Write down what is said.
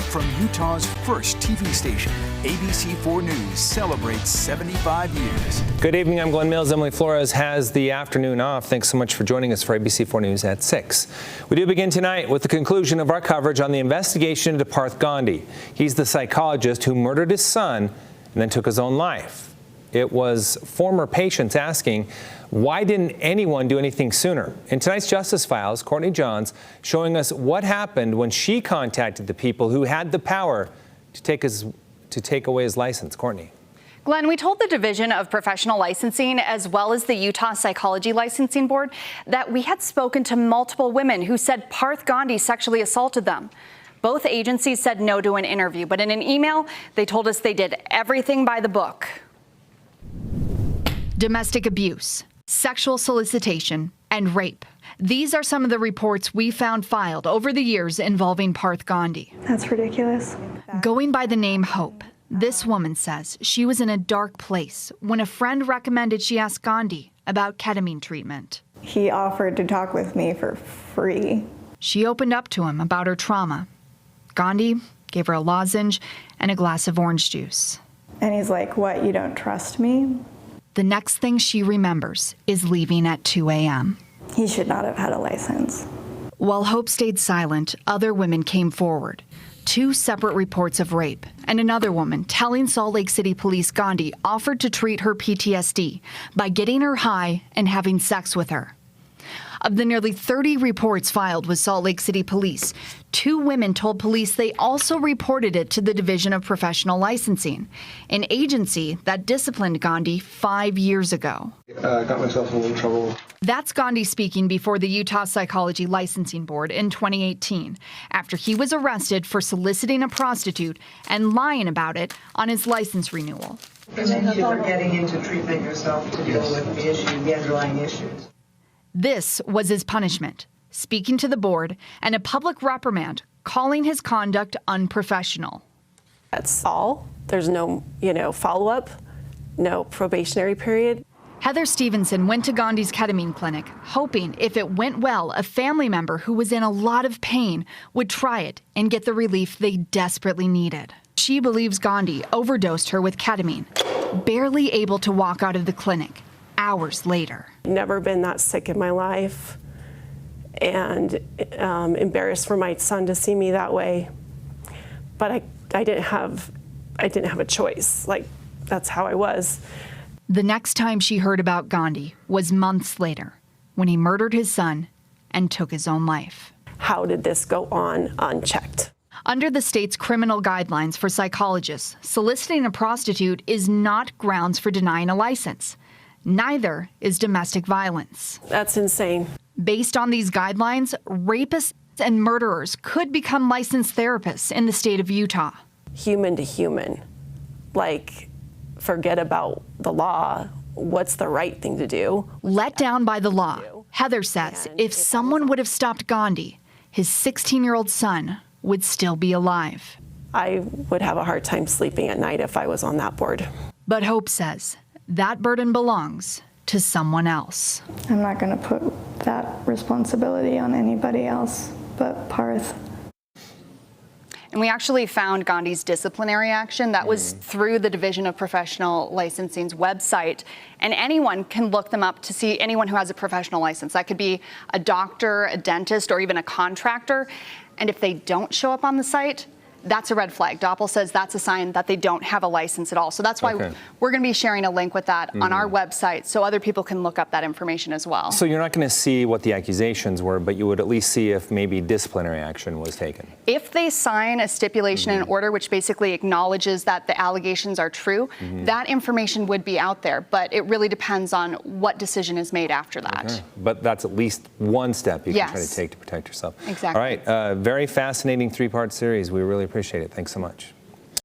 from Utah's first TV station, ABC4 News celebrates 75 years. Good evening, I'm Glenn Mills. Emily Flores has the afternoon off. Thanks so much for joining us for ABC4 News at 6. We do begin tonight with the conclusion of our coverage on the investigation into Parth Gandhi. He's the psychologist who murdered his son and then took his own life. It was former patients asking, why didn't anyone do anything sooner? In tonight's Justice Files, Courtney Johns showing us what happened when she contacted the people who had the power to take away his license. Courtney. Glenn, we told the Division of Professional Licensing as well as the Utah Psychology Licensing Board that we had spoken to multiple women who said Parth Gandhi sexually assaulted them. Both agencies said no to an interview, but in an email, they told us they did everything by the book. Domestic abuse, sexual solicitation, and rape. These are some of the reports we found filed over the years involving Parth Gandhi. That's ridiculous. Going by the name Hope, this woman says she was in a dark place when a friend recommended she ask Gandhi about ketamine treatment. He offered to talk with me for free. She opened up to him about her trauma. Gandhi gave her a lozenge and a glass of orange juice. And he's like, what, you don't trust me? The next thing she remembers is leaving at 2 a.m. He should not have had a license. While Hope stayed silent, other women came forward. 2 separate reports of rape, and another woman telling Salt Lake City police Gandhi offered to treat her PTSD by getting her high and having sex with her. Of the nearly 30 reports filed with Salt Lake City police, 2 women told police they also reported it to the Division of Professional Licensing, an agency that disciplined Gandhi 5 years ago. Got myself in a little trouble. That's Gandhi speaking before the Utah Psychology Licensing Board in 2018, after he was arrested for soliciting a prostitute and lying about it on his license renewal. Thank you for getting into treatment yourself to deal with the issue, the underlying issues. This was his punishment, speaking to the board and a public reprimand, calling his conduct unprofessional. That's all. There's no, follow-up, no probationary period. Heather Stevenson went to Gandhi's ketamine clinic, hoping if it went well, a family member who was in a lot of pain would try it and get the relief they desperately needed. She believes Gandhi overdosed her with ketamine, barely able to walk out of the clinic hours later. Never been that sick in my life, and embarrassed for my son to see me that way. But I didn't have a choice. Like, that's how I was. The next time she heard about Gandhi was months later, when he murdered his son and took his own life. How did this go on unchecked? Under the state's criminal guidelines for psychologists, soliciting a prostitute is not grounds for denying a license. Neither is domestic violence. That's insane. Based on these guidelines, rapists and murderers could become licensed therapists in the state of Utah. Human to human. Like, forget about the law. What's the right thing to do? Let down by the law. Heather says if someone would have stopped Gandhi, his 16-year-old son would still be alive. I would have a hard time sleeping at night if I was on that board. But Hope says that burden belongs to someone else. I'm not going to put that responsibility on anybody else but Parth. And we actually found Gandhi's disciplinary action. That was through the Division of Professional Licensing's website. And anyone can look them up to see anyone who has a professional license. That could be a doctor, a dentist, or even a contractor. And if they don't show up on the site, that's a red flag. Doppel says that's a sign that they don't have a license at all. So that's why we're going to be sharing a link with that on our website so other people can look up that information as well. So you're not going to see what the accusations were, but you would at least see if maybe disciplinary action was taken. If they sign a stipulation in order, which basically acknowledges that the allegations are true, that information would be out there. But it really depends on what decision is made after that. Okay. But that's at least one step you can try to take to protect yourself. Exactly. All right. Very fascinating 3-part series. We really appreciate it. Thanks so much.